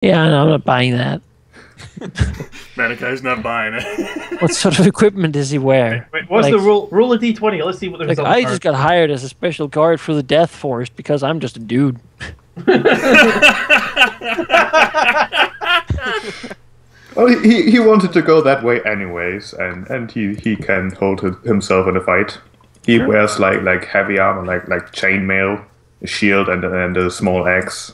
Yeah, no, I'm not buying that. Manakai's not buying it. What sort of equipment does he Wait, wear? wait, what's the Like, rule? Roll a d20. Let's see what the like results I are. just got hired as a special guard for the Death Force because I'm just a dude. Well, he wanted to go that way anyways, and he can hold himself in a fight. He wears like heavy armor, like chainmail, a shield, and a small axe.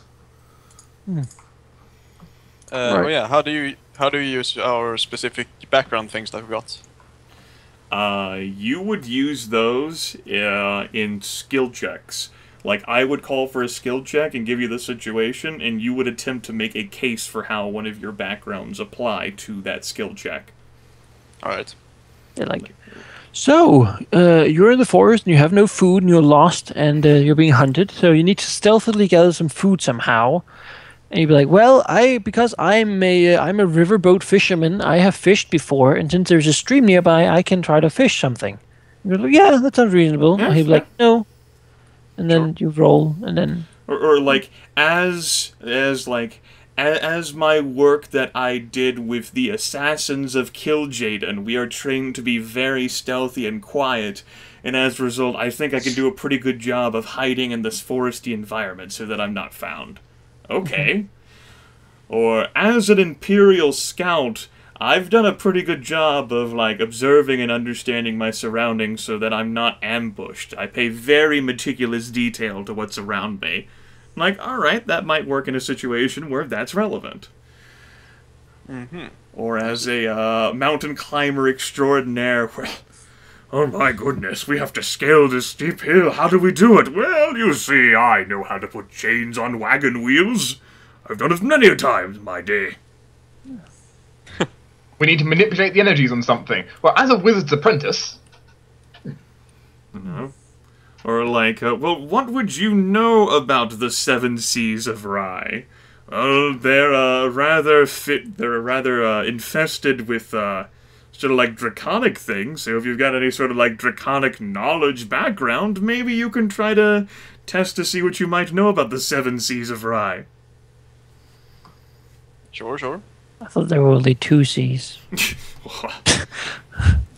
Oh yeah, how do you use our specific background things that we got? You would use those in skill checks. Like, I would call for a skill check and give you the situation, and you would attempt to make a case for how one of your backgrounds apply to that skill check. All right. They're like, so you're in the forest and you have no food and you're lost and you're being hunted, so you need to stealthily gather some food somehow. And you'd be like, well, because I'm a riverboat fisherman, I have fished before, and since there's a stream nearby, I can try to fish something. You're like, yeah, that sounds reasonable. Yeah, And he'd be yeah. like, no, and then you roll, and then Or like, as my work that I did with the assassins of Kil'jaeden, we are trained to be very stealthy and quiet, and as a result, I think I can do a pretty good job of hiding in this foresty environment so that I'm not found. Okay. Or, as an Imperial scout, I've done a pretty good job of, like, observing and understanding my surroundings so that I'm not ambushed. I pay very meticulous detail to what's around me. Like, alright, that might work in a situation where that's relevant. Or as a mountain climber extraordinaire, well, oh my goodness, we have to scale this steep hill. How do we do it? Well, you see, I know how to put chains on wagon wheels. I've done it many a times in my day. We need to manipulate the energies on something. Well, as a wizard's apprentice, Or like, well, what would you know about the Seven Seas of Rye? They're rather infested with sort of like draconic things. So if you've got any sort of like draconic knowledge background, maybe you can try to test to see what you might know about the Seven Seas of Rye. Sure, sure. I thought there were only two C's.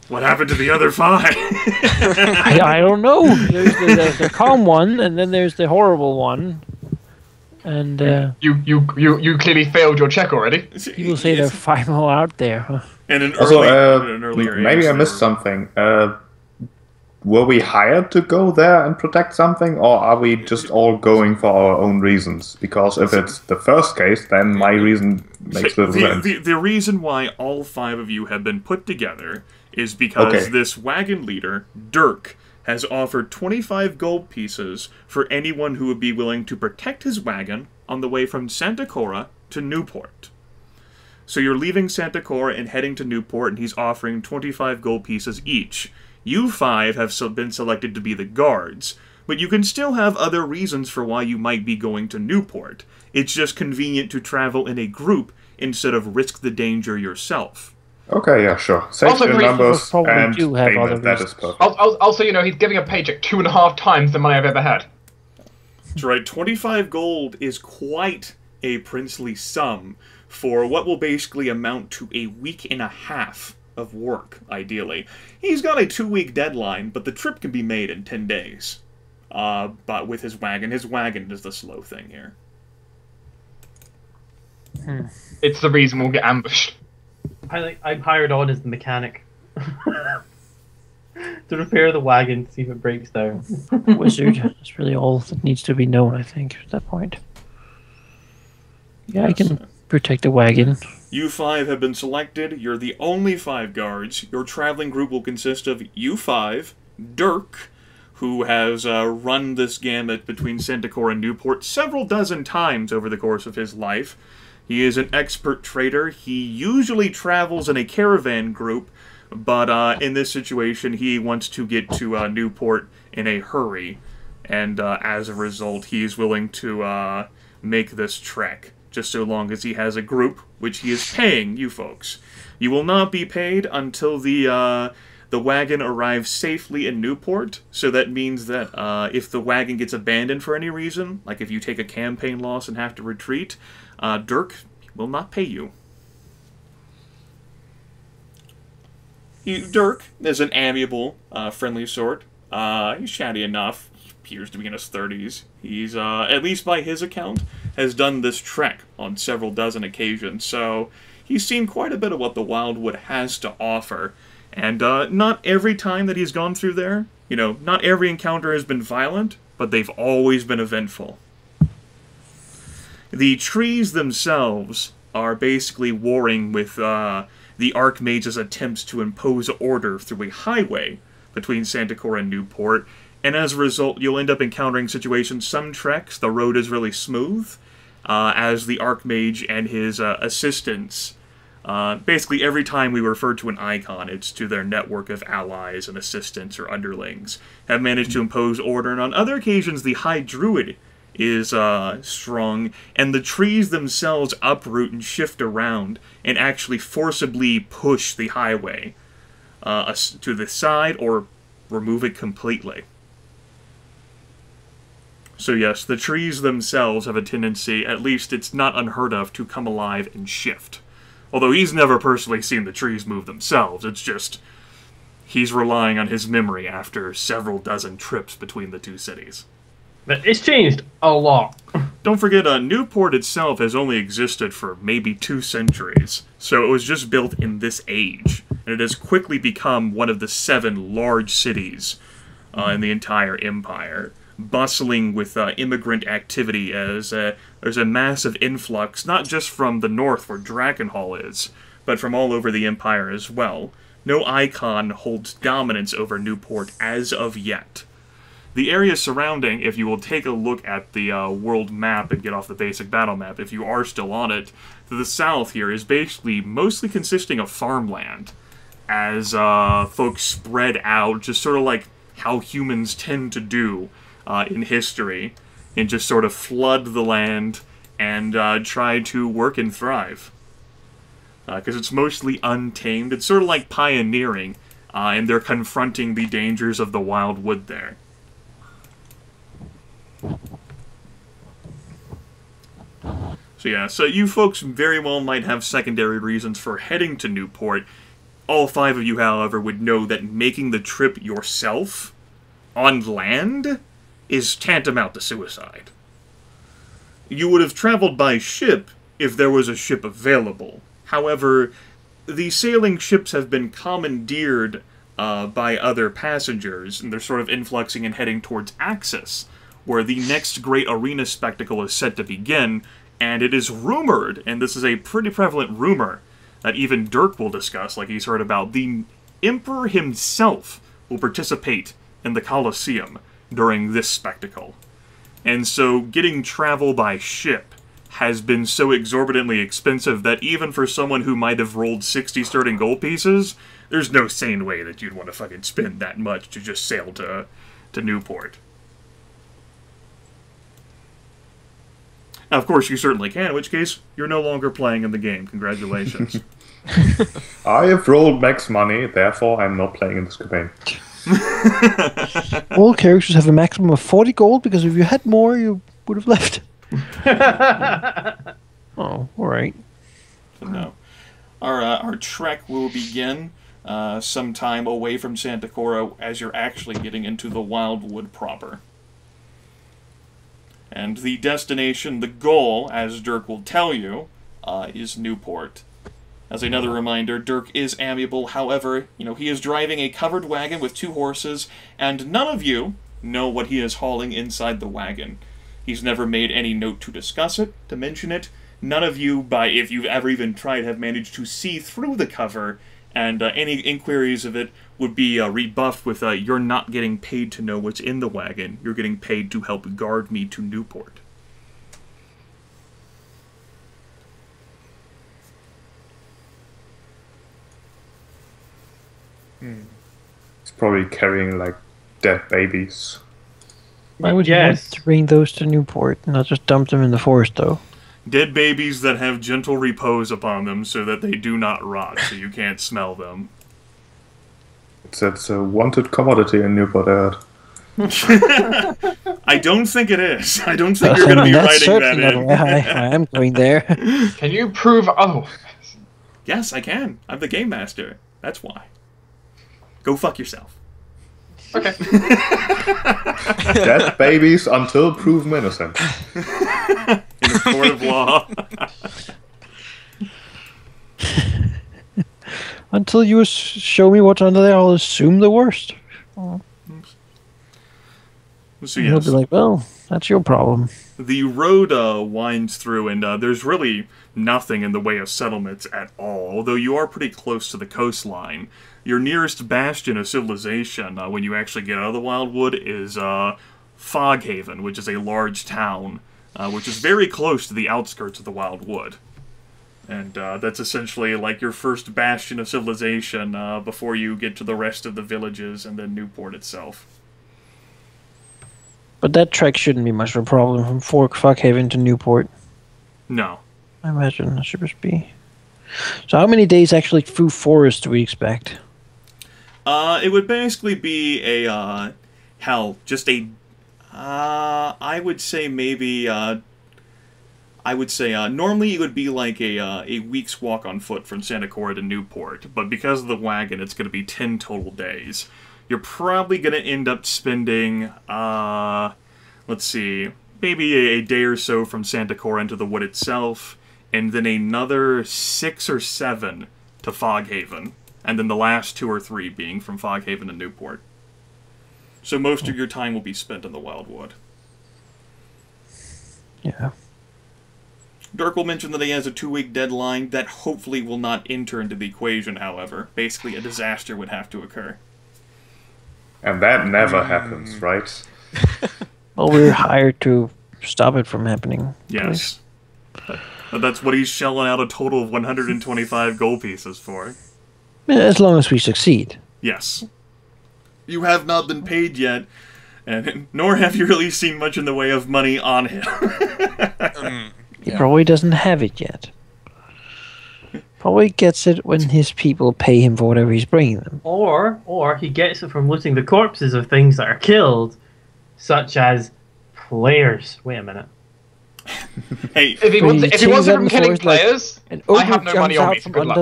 What happened to the other five? I don't know. There's the calm one, and then there's the horrible one. And you clearly failed your check already. people say there are five more out there. Huh? And an Also, earlier maybe age, I missed something. Were we hired to go there and protect something, or are we just all going for our own reasons? Because if it's the first case, then my reason makes little sense. The reason why all five of you have been put together is because Okay. this wagon leader, Dirk, has offered 25 gold pieces for anyone who would be willing to protect his wagon on the way from Santa Cora to Newport. So you're leaving Santa Cora and heading to Newport, and he's offering 25 gold pieces each. You five have been selected to be the guards, but you can still have other reasons for why you might be going to Newport. It's just convenient to travel in a group instead of risk the danger yourself. Okay, yeah, sure. Also, Safety Chris, numbers probably and do have other payment, that is reasons. perfect. Also, he's giving a paycheck 2.5 times the money I've ever had. That's right, 25 gold is quite a princely sum for what will basically amount to a week and a half of work, ideally. He's got a 2-week deadline, but the trip can be made in 10 days. But with his wagon is the slow thing here. It's the reason we'll get ambushed. I'm hired on as the mechanic to repair the wagon to see if it breaks down. Wizard. That's really all that needs to be known, I think, at that point. Yeah, I can protect the wagon. You five have been selected. You're the only 5 guards. Your traveling group will consist of you 5, Dirk, who has run this gamut between Santa Cora and Newport several dozen times over the course of his life. He is an expert trader. He usually travels in a caravan group, but in this situation, he wants to get to Newport in a hurry, and as a result, he is willing to make this trek, just so long as he has a group, which he is paying you folks. You will not be paid until the wagon arrives safely in Newport, so that means that if the wagon gets abandoned for any reason, like if you take a campaign loss and have to retreat, Dirk, will not pay you. Dirk is an amiable, friendly sort. He's chatty enough. He appears to be in his 30s. He's, at least by his account, has done this trek on several dozen occasions, so he's seen quite a bit of what the Wildwood has to offer. And not every time that he's gone through there, not every encounter has been violent, but they've always been eventful. The trees themselves are basically warring with the Archmage's attempts to impose order through a highway between Santicora and Newport, and as a result, you'll end up encountering situations. Some treks, the road is really smooth, as the Archmage and his assistants, basically every time we refer to an icon, it's to their network of allies and assistants or underlings, have managed to impose order, and on other occasions, the High Druid is strong, and the trees themselves uproot and shift around and actually forcibly push the highway to the side or remove it completely. So yes, the trees themselves have a tendency, at least it's not unheard of, to come alive and shift. Although he's never personally seen the trees move themselves, it's just he's relying on his memory after several dozen trips between the two cities. But it's changed a lot. Don't forget, Newport itself has only existed for maybe 2 centuries, so it was just built in this age, and it has quickly become one of the 7 large cities in the entire empire, bustling with immigrant activity as there's a massive influx, not just from the north where Drakenhall is, but from all over the empire as well. No icon holds dominance over Newport as of yet. The area surrounding, if you will take a look at the world map and get off the basic battle map, if you are still on it, to the south here is basically mostly consisting of farmland, as folks spread out, just sort of like how humans tend to do in history, and just sort of flood the land and try to work and thrive. Because it's mostly untamed. It's sort of like pioneering, and they're confronting the dangers of the Wildwood there. So yeah, so you folks very well might have secondary reasons for heading to Newport. All 5 of you, however, would know that making the trip yourself on land is tantamount to suicide. You would have traveled by ship if there was a ship available. However, the sailing ships have been commandeered by other passengers, and they're sort of influxing and heading towards Axis, where the next great arena spectacle is set to begin, and it is rumored, and this is a pretty prevalent rumor, that even Dirk will discuss, like he's heard about, the Emperor himself will participate in the Colosseum during this spectacle. And so getting travel by ship has been so exorbitantly expensive that even for someone who might have rolled 60 sterling gold pieces, there's no sane way that you'd want to fucking spend that much to just sail to Newport. Now, of course, you certainly can, in which case, you're no longer playing in the game. Congratulations. I have rolled max money, therefore I'm not playing in this campaign. All characters have a maximum of 40 gold, because if you had more, you would have left. Oh, alright. No. Our trek will begin sometime away from Santicora as you're actually getting into the Wildwood proper. And the destination, the goal, as Dirk will tell you, is Newport. As another reminder, Dirk is amiable, however, he is driving a covered wagon with 2 horses, and none of you know what he is hauling inside the wagon. He's never made any note to discuss it, to mention it. None of you, if you've ever even tried, have managed to see through the cover, and any inquiries of it would be rebuffed with, you're not getting paid to know what's in the wagon, you're getting paid to help guard me to Newport. It's probably carrying, like, dead babies. Why would you want to bring those to Newport and not just dump them in the forest, though? Dead babies that have gentle repose upon them so that they do not rot, so you can't smell them. It's a wanted commodity in Newport, I heard. I don't think it is. I don't think you're going to be That's writing that certainly not in. where I am going there. Can you prove otherwise? Yes, I can. I'm the game master. That's why. Go fuck yourself. Okay. Dead babies until proven innocent. In a court of law. Until you show me what's under there, I'll assume the worst. So He'll yes, be like, well, that's your problem. the road winds through, and there's really nothing in the way of settlements at all, although you are pretty close to the coastline. Your nearest bastion of civilization, when you actually get out of the Wildwood, is Foghaven, which is a large town, which is very close to the outskirts of the Wildwood. And that's essentially like your first bastion of civilization before you get to the rest of the villages and then Newport itself. But that trek shouldn't be much of a problem from Foghaven to Newport. No. I imagine that should just be. So how many days actually through forest do we expect? It would basically be a, I would say maybe, normally it would be like a week's walk on foot from Santa Cora to Newport, but because of the wagon, it's going to be 10 total days. You're probably going to end up spending, let's see, maybe a day or so from Santa Cora into the wood itself, and then another 6 or 7 to Foghaven, and then the last 2 or 3 being from Foghaven to Newport. So most of your time will be spent in the Wildwood. Yeah. Dirk will mention that he has a 2-week deadline. That hopefully will not enter into the equation, however. Basically, a disaster would have to occur. And that never happens, right? Well, we're hired to stop it from happening. Yes. But that's what he's shelling out a total of 125 gold pieces for. Yeah, as long as we succeed. Yes. You have not been paid yet, and nor have you really seen much in the way of money on him. He probably doesn't have it yet. Probably gets it when his people pay him for whatever he's bringing them. Or he gets it from looting the corpses of things that are killed, such as players. Wait a minute. Hey, If he wants, He if he wants sings it from that killing before, it's like- players, And I have no jumps money on out me, so from good under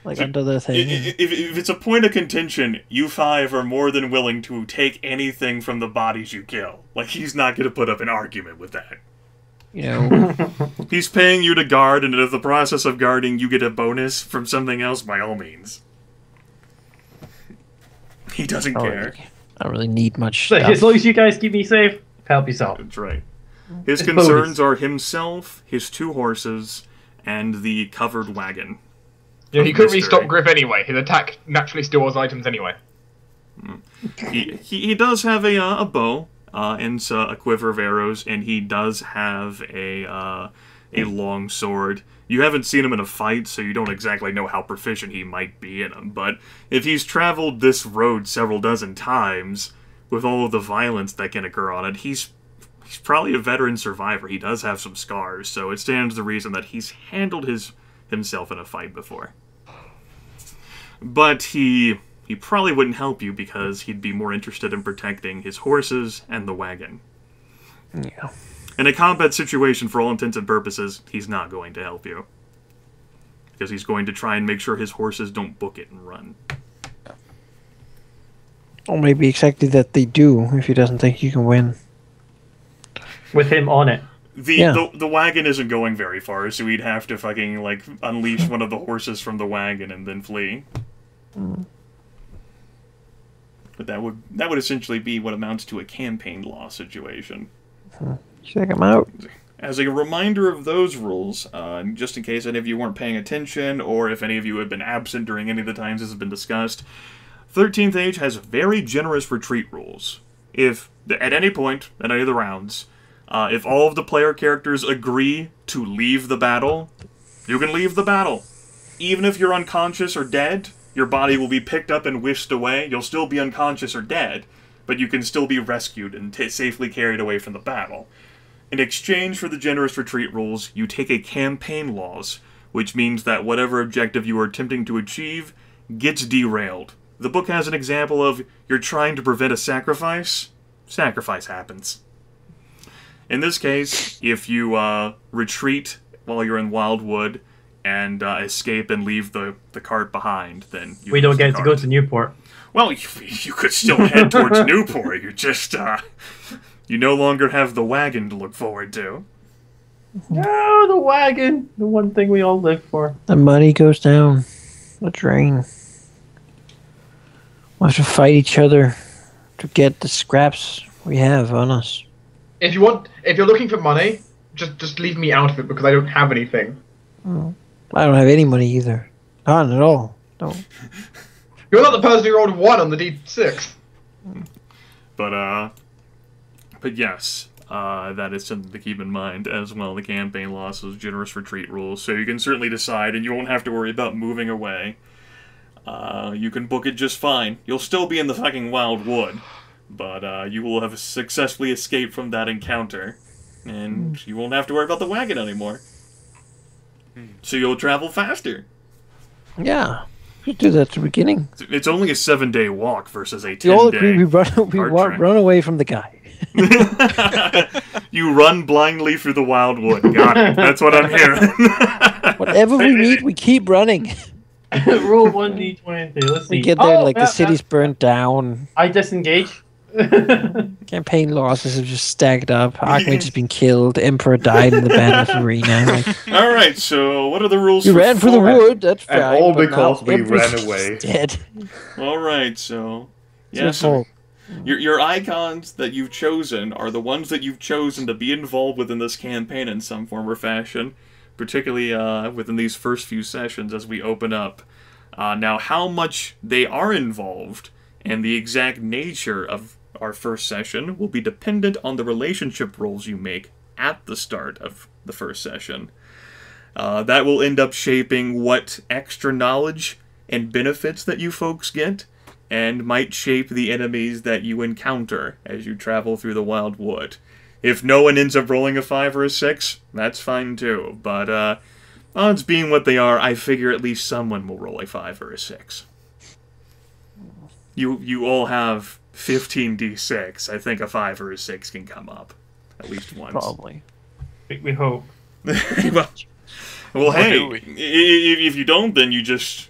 luck. under the thing. if it's a point of contention, you 5 are more than willing to take anything from the bodies you kill. Like, he's not going to put up an argument with that. You know, He's paying you to guard, and if the process of guarding you get a bonus from something else, by all means. He doesn't care. I don't really need much So, stuff. as long as you guys keep me safe, help yourself. That's right. His It's concerns are himself, his 2 horses, and the covered wagon. Yeah, he couldn't really Mystery. stop Griff anyway. His attack naturally steals items anyway. He does have a bow and a quiver of arrows, and he does have a long sword. You haven't seen him in a fight, so you don't exactly know how proficient he might be in them. But if he's traveled this road several dozen times, with all of the violence that can occur on it, he's probably a veteran survivor. He does have some scars, so it stands to reason that he's handled himself in a fight before. But he probably wouldn't help you because he'd be more interested in protecting his horses and the wagon. Yeah. In a combat situation, for all intents and purposes, he's not going to help you. Because he's going to try and make sure his horses don't book it and run. Or maybe exactly that they do if he doesn't think you can win. With him on it. The wagon isn't going very far, so he'd have to fucking, like, unleash one of the horses from the wagon and then flee. But that would essentially be what amounts to a campaign law situation. Check him out. As a reminder of those rules, just in case any of you weren't paying attention, or if any of you have been absent during any of the times this has been discussed, 13th Age has very generous retreat rules. If, at any point, in any of the rounds, if all of the player characters agree to leave the battle, you can leave the battle. Even if you're unconscious or dead, your body will be picked up and whisked away. You'll still be unconscious or dead, but you can still be rescued and safely carried away from the battle. In exchange for the generous retreat rules, you take a campaign loss, which means that whatever objective you are attempting to achieve gets derailed. The book has an example of you're trying to prevent a sacrifice, sacrifice happens. In this case, if you retreat while you're in Wildwood and escape and leave the cart behind, then you We don't lose the get to go cart. to Newport. Well, you could still head towards Newport. You just, you no longer have the wagon to look forward to. Oh, the wagon. The one thing we all live for. The money goes down the drain. We'll have to fight each other to get the scraps we have on us. If you're looking for money, just leave me out of it because I don't have anything. I don't have any money either. None at all. No. You're not the person who rolled 1 on the D6. But yes, that is something to keep in mind as well. The campaign losses, generous retreat rules, so you can certainly decide, and you won't have to worry about moving away. You can book it just fine. You'll still be in the fucking wild wood, but you will have successfully escaped from that encounter, and you won't have to worry about the wagon anymore. So you'll travel faster. Yeah. We should do that at the beginning. It's only a 7-day walk versus a We all agree 10-day. we cart trek. run away from the guy. You run blindly through the wild wood. Got it. That's what I'm hearing. Whatever we meet, we keep running. Roll 1d20. Let's see. We get there, Oh, like, the city's burnt down. I disengage. Campaign losses have just stacked up. Archmage has been killed. Emperor died in the battle arena. Like, All right. So, what are the rules? you ran for the wood. That's fine. And all but because now we ran everybody's away. Dead. All right. So, It's yeah. your So fault. your icons that you've chosen are the ones that you've chosen to be involved within this campaign in some form or fashion, particularly within these first few sessions as we open up. Now, how much they are involved and the exact nature of our first session will be dependent on the relationship roles you make at the start of the first session. That will end up shaping what extra knowledge and benefits that you folks get, and might shape the enemies that you encounter as you travel through the wild wood. If no one ends up rolling a 5 or a 6, that's fine too, but odds being what they are, I figure at least someone will roll a 5 or a 6. You all have 15d6. I think a 5 or a 6 can come up at least once. Probably. We hope. well, Or hey, do we? if you don't, then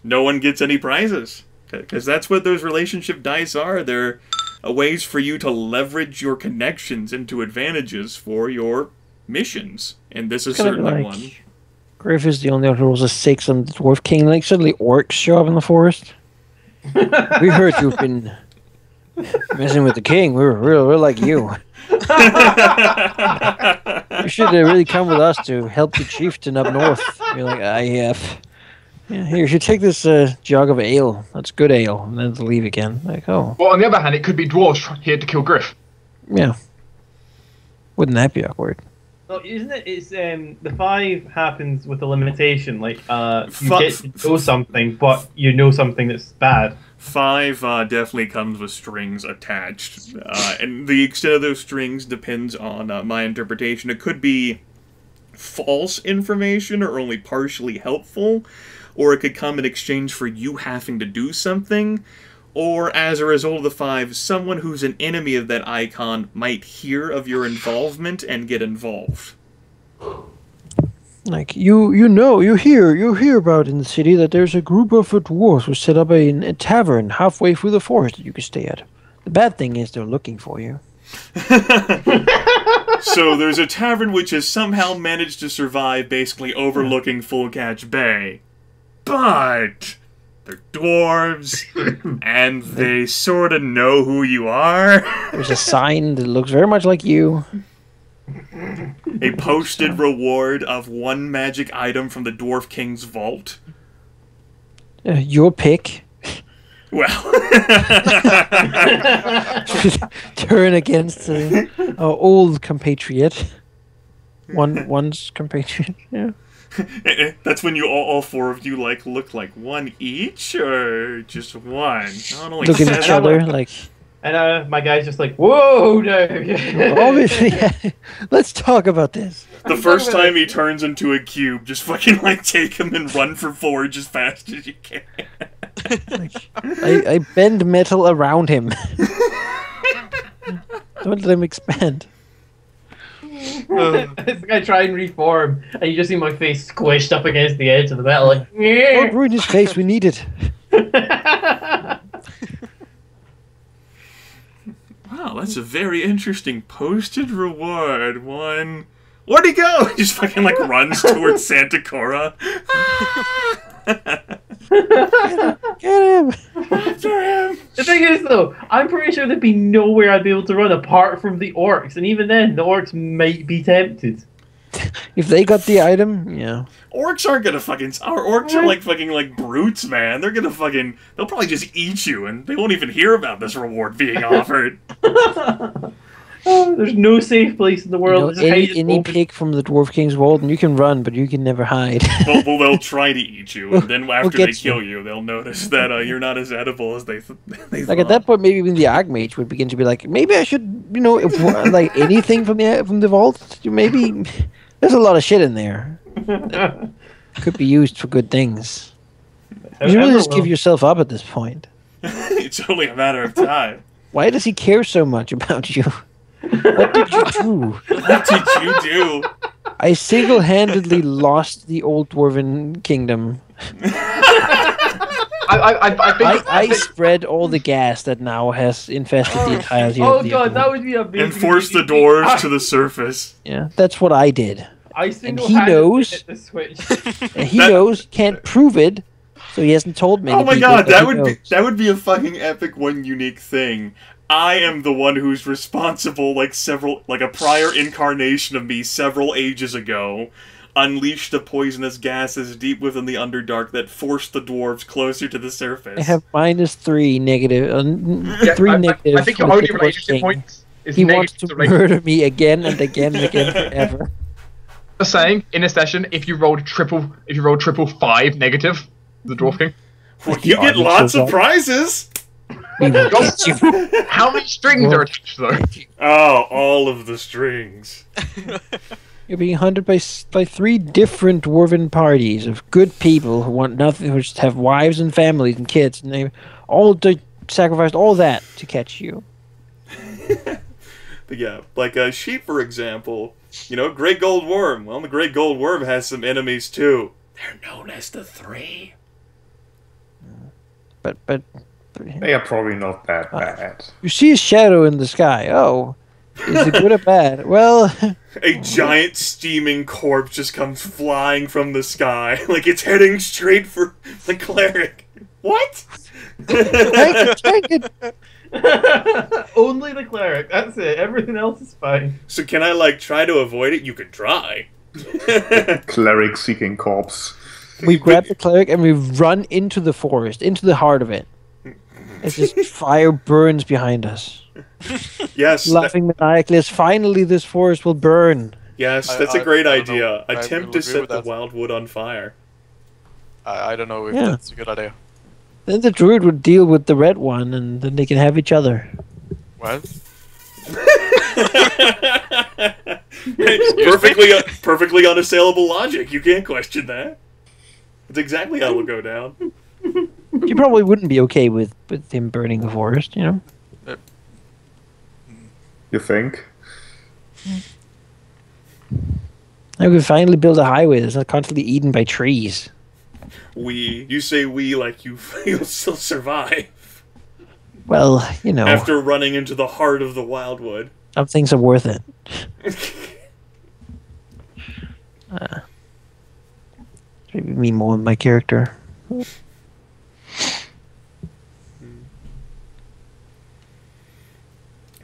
no one gets any prizes. Because that's what those relationship dice are. They're ways for you to leverage your connections into advantages for your missions. And this is Kind of certainly like one. Griff is the only one who rolls a 6 on the Dwarf King. Like, suddenly orcs show up in the forest. We heard you've been messing with the king. We're like you. You should really come with us to help the chieftain up north. You're like, I have. Yeah, here, you should take this jug of ale. That's good ale. And then leave again. Like, oh, Well, on the other hand, it could be dwarves here to kill Griff. yeah. Wouldn't that be awkward? Well, isn't it? It's the 5 happens with a limitation. Like you Fi- get to know something, but you know something that's bad. 5 definitely comes with strings attached. And the extent of those strings depends on my interpretation. It could be false information or only partially helpful, or it could come in exchange for you having to do something, or as a result of the 5, someone who's an enemy of that icon might hear of your involvement and get involved. Like, you hear about in the city that there's a group of dwarves who set up a tavern halfway through the forest that you can stay at. The bad thing is they're looking for you. So there's a tavern which has somehow managed to survive basically overlooking Fullcatch Bay. But they're dwarves, and they sort of know who you are. There's a sign that looks very much like you. A posted reward of 1 magic item from the Dwarf King's vault. Your pick. Well, Turn against our old compatriot. One's compatriot. Yeah. that's when you all 4 of you look like 1 each, or just 1? Not only Look at each other like. And my guy's just like, whoa, no. Obviously, yeah. Let's talk about this. The first time he turns into a cube, just fucking take him and run for forge as fast as you can. I bend metal around him. Don't let him expand. It's like I try and reform, and you just see my face squished up against the edge of the metal, like. Don't ruin his face. We need it. Wow, that's a very interesting posted reward. One. Where'd he go? He just fucking like runs towards Santa Cora. Get him. After him. The thing is, though, I'm pretty sure there'd be nowhere I'd be able to run apart from the orcs, and even then, the orcs might be tempted. If they got the item, yeah. Orcs aren't gonna fucking. Our orcs are like fucking like brutes, man. They're gonna fucking. They'll probably just eat you, and they won't even hear about this reward being offered. There's no safe place in the world. Just hide it Any open. pig from the Dwarf King's World, and you can run, but you can never hide. well, they'll try to eat you, and then after they get you. kill you, they'll notice that you're not as edible as they Like thought. at that point, maybe even the Archmage would begin to be like, maybe I should, like anything from the vault. Maybe there's a lot of shit in there. That could be used for good things. You should really just give yourself up at this point. It's only a matter of time. Why does he care so much about you? What did you do? What did you do? I single-handedly lost the old Dwarven kingdom. I spread all the gas that now has infested the entirety Oh of the god, that would be amazing. And force the dwarves to the surface. Yeah, that's what I did. I And he knows. hit the switch. And he knows, can't prove it, so he hasn't told me. Oh my god, that would be a fucking epic one unique thing. I am the one who's responsible, like a prior incarnation of me several ages ago, unleashed the poisonous gases deep within the Underdark that forced the dwarves closer to the surface. I have -3 negative. I negative. think your for the only Dwarf relationship King. point is He wants negative to to rating. murder me again and again and again forever. Just saying, in a session, if you rolled triple 5 negative, the Dwarf King. Well, you get lots of prizes! We will get you. How many strings are attached though? Oh, all of the strings. You're being hunted by 3 different dwarven parties of good people who want nothing, who just have wives and families and kids, and they all sacrificed all that to catch you. But yeah, like a sheep, for example. Great Gold Worm. Well, the Great Gold Worm has some enemies too. They're known as the Three. But They are probably not that bad. you see a shadow in the sky. Oh, is it good or bad? Well, A giant steaming corpse just comes flying from the sky, like it's heading straight for the cleric. What? take it. Only the cleric. That's it. Everything else is fine. So can I try to avoid it? You can try. Cleric seeking corpse. We grab the cleric and we run into the forest, into the heart of it. As this fire burns behind us. Yes. Laughing maniacally as finally this forest will burn. Yes, that's a great I don't idea. know. I Attempt will to agree set with the that. wildwood on fire. I don't know if Yeah. that's a good idea. Then the druid would deal with the red one and then they can have each other. Well, perfectly unassailable logic. You can't question that. That's exactly how it'll go down. You probably wouldn't be okay with him burning the forest, You think? I could finally build a highway that's not constantly eaten by trees. You say we like you'll still survive Well, after running into the heart of the wildwood. some things are worth it. Maybe me more with my character.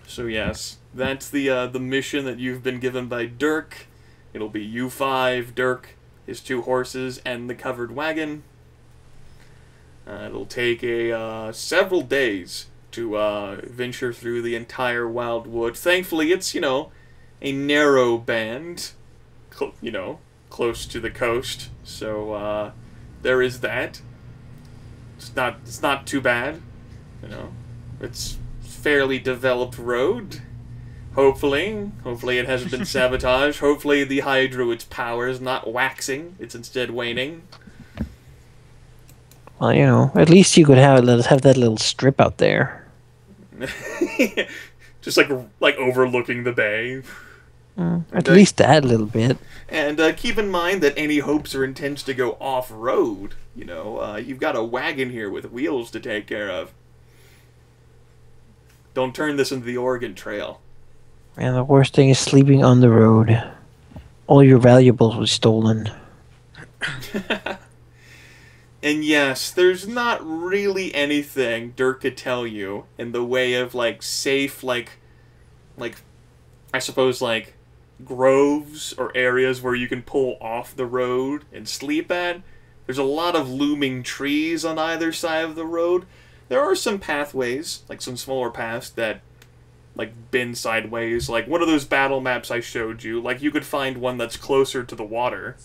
So yes, that's the mission that you've been given by Dirk. It'll be you 5, Dirk, his 2 horses, and the covered wagon. It'll take several days to venture through the entire wildwood. Thankfully, it's a narrow band, close to the coast. So there is that. It's not too bad, It's fairly developed road. Hopefully it hasn't been sabotaged. Hopefully the High Druid's power is not waxing; it's instead waning. Well, at least you could let us have that little strip out there. just like overlooking the bay. At least that little bit. And keep in mind that any hopes or intents to go off-road, you've got a wagon here with wheels to take care of. Don't turn this into the Oregon Trail. And the worst thing is sleeping on the road. All your valuables were stolen. And yes, there's not really anything Dirk could tell you in the way of, safe, I suppose, groves or areas where you can pull off the road and sleep at. There's a lot of looming trees on either side of the road. There are some pathways, some smaller paths that, bend sideways. Like one of those battle maps I showed you. You could find one that's closer to the water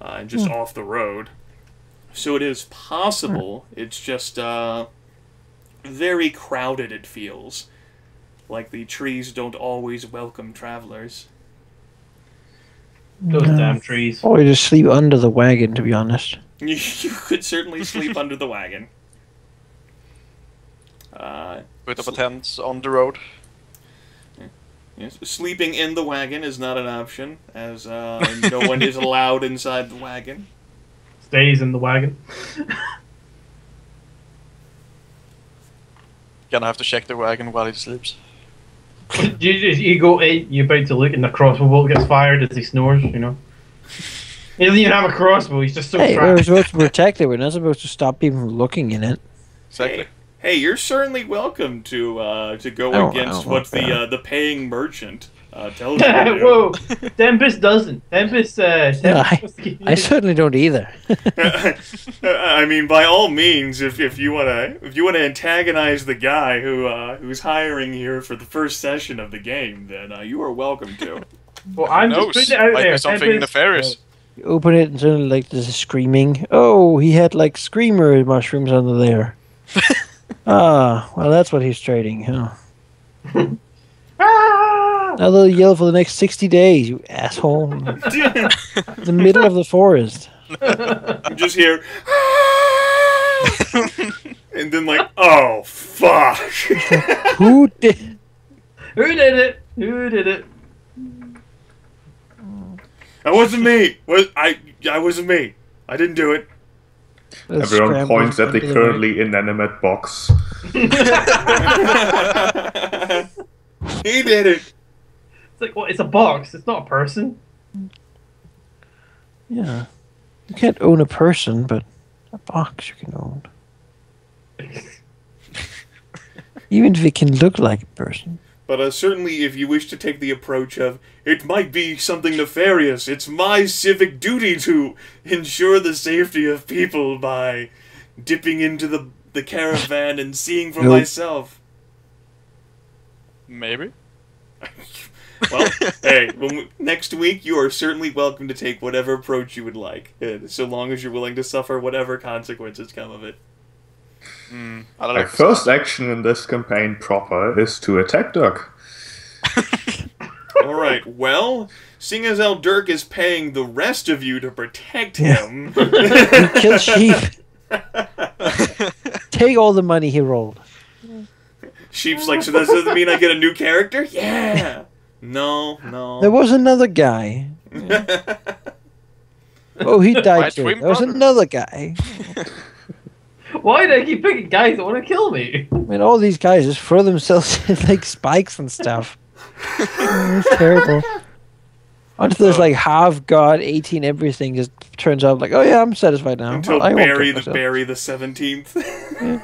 and just off the road. So it is possible. It's just very crowded, it feels. Like the trees don't always welcome travelers. Those damn trees. Or you just sleep under the wagon, to be honest. You could certainly sleep under the wagon. Put up a tent on the road. Yes, sleeping in the wagon is not an option, as no one is allowed inside the wagon. Stays in the wagon. Gonna have to check the wagon while he sleeps. You go, hey, you're about to look, and the crossbow bolt gets fired as he snores. He doesn't even have a crossbow. He's just so Hey, trapped. we're supposed to protect it. We're not supposed to stop people from looking in it. Exactly. Hey, you're certainly welcome to go Oh, against oh, what okay. the paying merchant tells you to do. Whoa, Tempest doesn't. Tempest, No, I certainly don't either. I mean, by all means, if you wanna antagonize the guy who's hiring here for the first session of the game, then you are welcome to. Well, I'm Who just knows? putting it out Might there. be something Tempest, nefarious. You open it and suddenly there's a screaming. Oh, he had screamer mushrooms under there. Ah, well that's what he's trading, huh? Ah! Now they'll yell for the next 60 days, you asshole. The middle of the forest. You just hear, "Ah!" and then oh fuck! Who did? Who did it? Who did it? That wasn't me. I wasn't me. I didn't do it. Everyone points at the currently inanimate box. He did it. It's like, what? It's a box. It's not a person. Yeah. You can't own a person, but a box you can own. Even if it can look like a person. But certainly, if you wish to take the approach of, it might be something nefarious, it's my civic duty to ensure the safety of people by dipping into the caravan and seeing for Nope. myself. Maybe. Well, hey, next week you are certainly welcome to take whatever approach you would like, so long as you're willing to suffer whatever consequences come of it. I don't My like first action in this campaign proper is to attack Dirk. Alright, well, seeing as how Dirk is paying the rest of you to protect him... You kill sheep. Take all the money he rolled. Sheep's like, so that doesn't mean I get a new character? Yeah! No. There was another guy. Oh, he died My too. twin There was brother. another guy. Why do I keep picking guys that want to kill me? I mean, all these guys just throw themselves in spikes and stuff. It's terrible. Until there's half god, 18 everything just turns out oh yeah, I'm satisfied now. Until I won't Barry kill myself. Barry the 17th.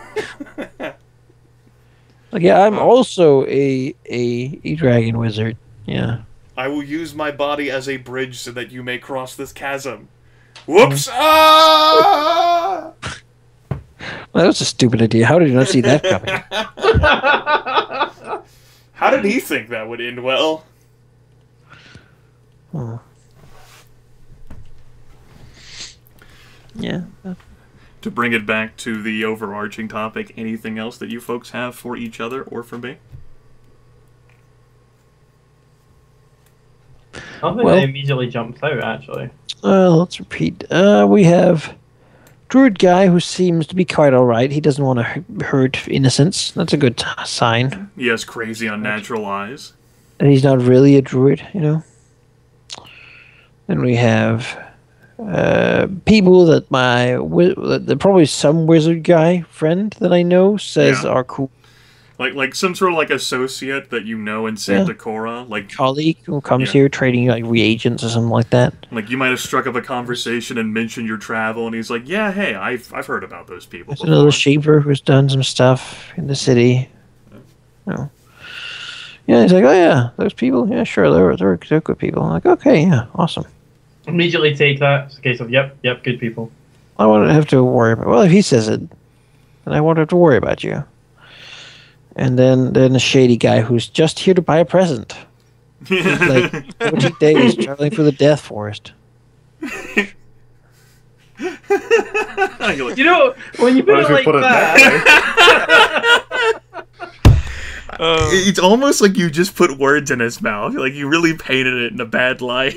Yeah, I'm also a dragon wizard. Yeah. I will use my body as a bridge so that you may cross this chasm. Whoops! Ah! Well, that was a stupid idea. How did you not see that coming? How did he think that would end well? Oh. Yeah. To bring it back to the overarching topic, anything else that you folks have for each other or for me? Nothing Well- that immediately jumps out, actually. Let's repeat. We have druid guy who seems to be quite all right. He doesn't want to hurt innocents. That's a good sign. He has crazy unnatural eyes. And he's not really a druid, you know. Then we have people that probably some wizard guy friend that I know says Yeah. are cool. Like some sort of like associate that you know in Santa Cora. Like Colleague who comes Yeah. here trading like reagents or something like that. you might have struck up a conversation and mentioned your travel, and he's like, "Yeah, hey, I've heard about those people." There's another shaper who's done some stuff in the city. Oh. Yeah, he's like, oh yeah, those people. Yeah, sure, they're good people. I'm like, okay, yeah, awesome. Immediately take that. It's a case of yep, good people. I won't have to worry about. Well, if he says it, then I won't have to worry about you. And then a shady guy who's just here to buy a present. Like 14 days traveling through the Death Forest. You know, when you put Well, it if you like put it that, It's almost like you just put words in his mouth. Like you really painted it in a bad light.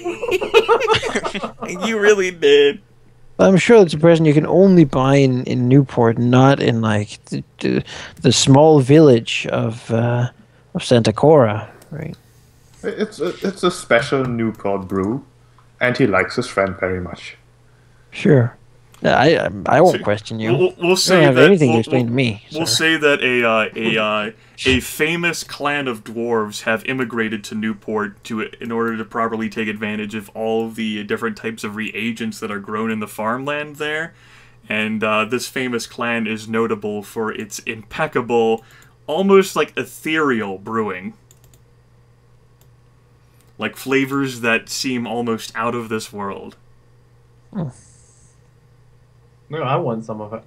You really did. I'm sure it's a present you can only buy in Newport, not in like the small village of Santa Cora, right? It's a special Newport brew, and he likes his friend very much. Sure. I won't question you. We'll You don't say have that anything to explain to me. We'll sir. say that a famous clan of dwarves have immigrated to Newport in order to properly take advantage of all of the different types of reagents that are grown in the farmland there. And this famous clan is notable for its impeccable, almost like ethereal brewing. Like flavors that seem almost out of this world. no, I want some of it.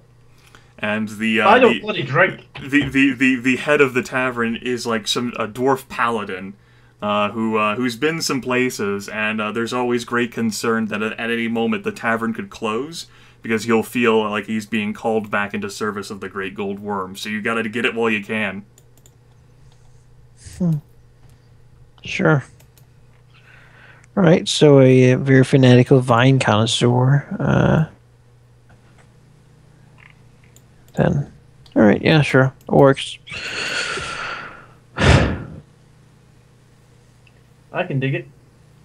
And the I don't bloody drink. the head of the tavern is like a dwarf paladin who's been some places, and there's always great concern that at any moment the tavern could close because he'll feel like he's being called back into service of the Great Gold Worm. So you gotta get it while you can. Sure. All right, so a very fanatical vine connoisseur. Then, all right, yeah, sure, it works. I can dig it.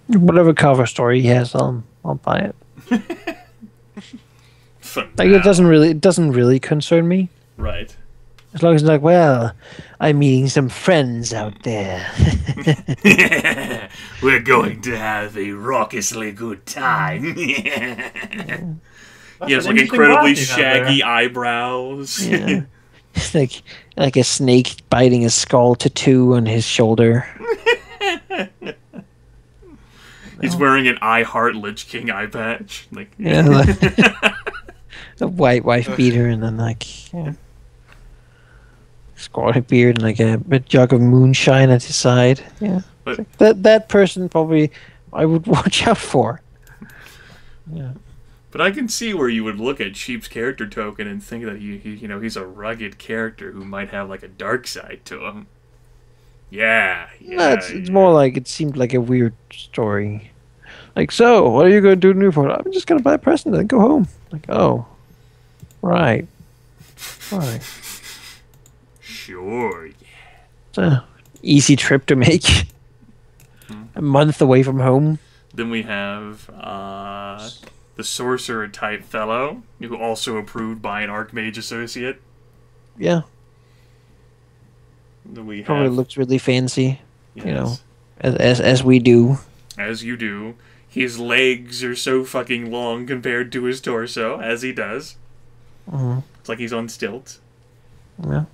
Whatever cover story he has, I'll buy it. For Like now. it doesn't really concern me. Right. As long as it's like, well, I'm meeting some friends out there. We're going to have a raucously good time. He has an like interesting incredibly glass you have there. shaggy eyebrows. Yeah. like a snake biting a skull tattoo on his shoulder. He's wearing an I Heart Lich King eye patch. Like, Yeah, like a white wife beater, and then like squatty beard, and like a jug of moonshine at his side. Yeah, But- that person probably I would watch out for. Yeah. But I can see where you would look at Sheep's character token and think that he's a rugged character who might have like a dark side to him. Yeah, yeah. No, it's more like it seemed like a weird story. Like, so what are you going to do in Newport? I'm just going to buy a present and go home. Like, oh, right. Sure. It's a easy trip to make. A month away from home. Then we have the sorcerer type fellow, who also approved by an archmage associate. Yeah, Then we probably have, looks really fancy, yes, you know, as we do. as you do. His legs are so fucking long compared to his torso, as he does. Mhm. It's like he's on stilts. Yeah.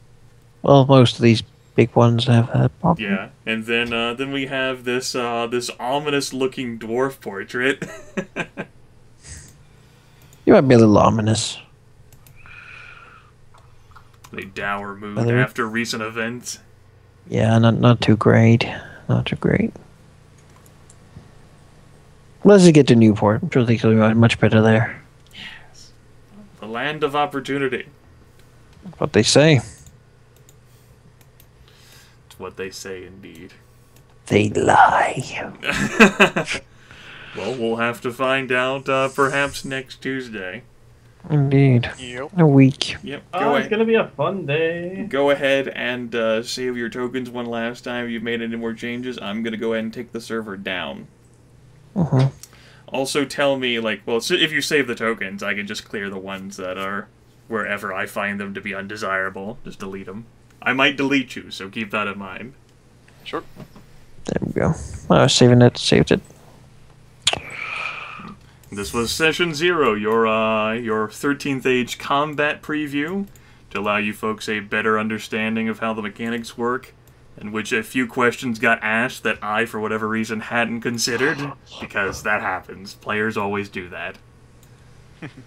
Well, most of these big ones have that problem. Yeah, and then we have this ominous-looking dwarf portrait. You might be a little ominous. A dour mood By the way- after recent events. Yeah, not too great. Not too great. Let's just get to Newport. I'm sure things will be much better there. The land of opportunity. That's what they say. It's what they say, indeed. They lie. Well, we'll have to find out perhaps next Tuesday. Indeed. Yep. A week. Yep. Oh, it's gonna be a fun day. Go ahead and save your tokens one last time. If you've made any more changes, I'm gonna go ahead and take the server down. Also, tell me, like, well, so if you save the tokens, I can just clear the ones that are wherever I find them to be undesirable. Just delete them. I might delete you, so keep that in mind. Sure. There we go. I was saving it. Saved it. This was session 0, your 13th Age combat preview, to allow you folks a better understanding of how the mechanics work, in which a few questions got asked that I, for whatever reason, hadn't considered, because that happens. Players always do that.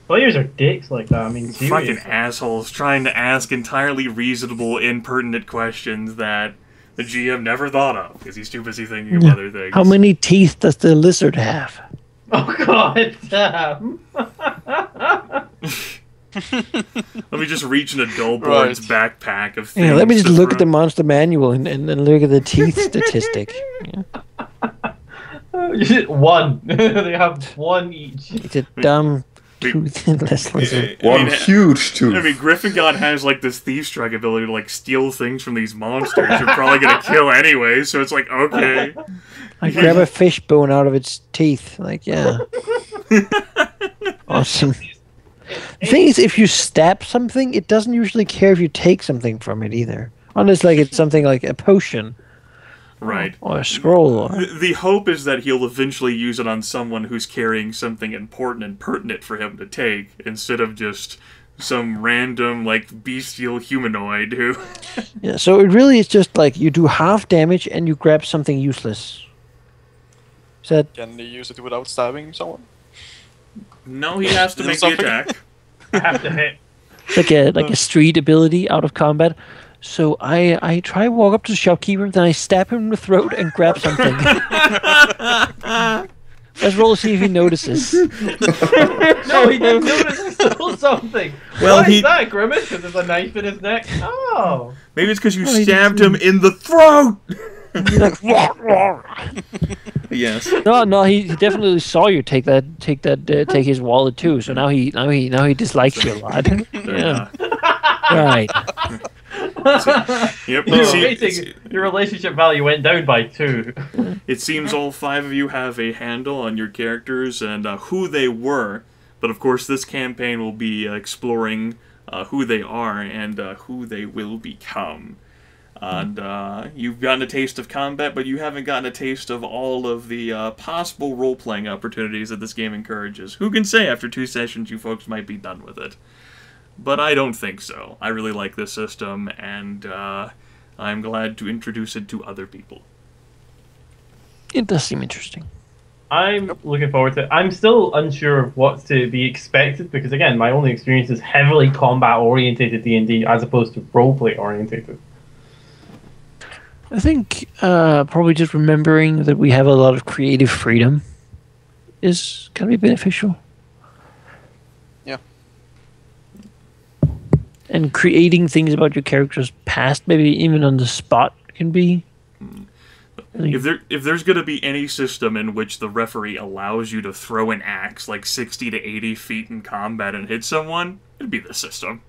Players are dicks like that. I mean, seriously. Fucking assholes trying to ask entirely reasonable, impertinent questions that the GM never thought of, because he's too busy thinking of other things. How many teeth does the lizard have? Oh god damn! Let me just reach into Dullboard's backpack of things. Yeah, let me just to look at the throw- monster manual and look at the teeth statistic. Yeah. One. They have one each. It's a dumb toothless lizard. One huge tooth. I mean, Gryffindor has, like, this thief strike ability to, like, steal things from these monsters you're probably gonna kill anyway, so it's like, okay. I grab a fish bone out of its teeth. Like, yeah. Awesome. The thing is, if you stab something, it doesn't usually care if you take something from it either. Unless, like, it's something like a potion Right. or a scroll. Or... The hope is that he'll eventually use it on someone who's carrying something important and pertinent for him to take, instead of just some random, like, bestial humanoid who... Yeah, so it really is just like you do half damage and you grab something useless. Is that... Can you use it without stabbing someone? No, he has to Do make the something. attack. I have to hit. like a street ability out of combat. So I try to walk up to the shopkeeper, then I stab him in the throat and grab something. Let's roll to see if he notices. No, he didn't notice I stole something. Well, Why he- is that, Grimace? Because there's a knife in his neck. Oh. Maybe it's because you he stabbed him in the throat! He's like, Yes. no, he definitely saw you take his wallet too. So now he dislikes you a lot. Yeah, right. Yep. Your, See, your relationship value went down by 2. it seems all 5 of you have a handle on your characters and who they were, but of course this campaign will be exploring who they are and who they will become. And you've gotten a taste of combat, but you haven't gotten a taste of all of the possible role-playing opportunities that this game encourages. Who can say after 2 sessions you folks might be done with it? But I don't think so. I really like this system, and I'm glad to introduce it to other people. It does seem interesting. I'm looking forward to it. I'm still unsure of what's to be expected because, again, my only experience is heavily combat-orientated D&D as opposed to roleplay-orientated. I think probably just remembering that we have a lot of creative freedom is going to be beneficial. Yeah. And creating things about your character's past, maybe even on the spot, can be... If there's going to be any system in which the referee allows you to throw an axe like 60 to 80 feet in combat and hit someone, it'd be this system.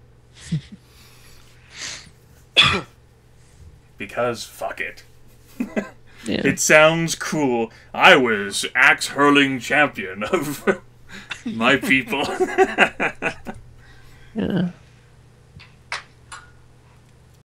Because fuck it. Yeah. It sounds cool. I was axe hurling champion of my people. Yeah.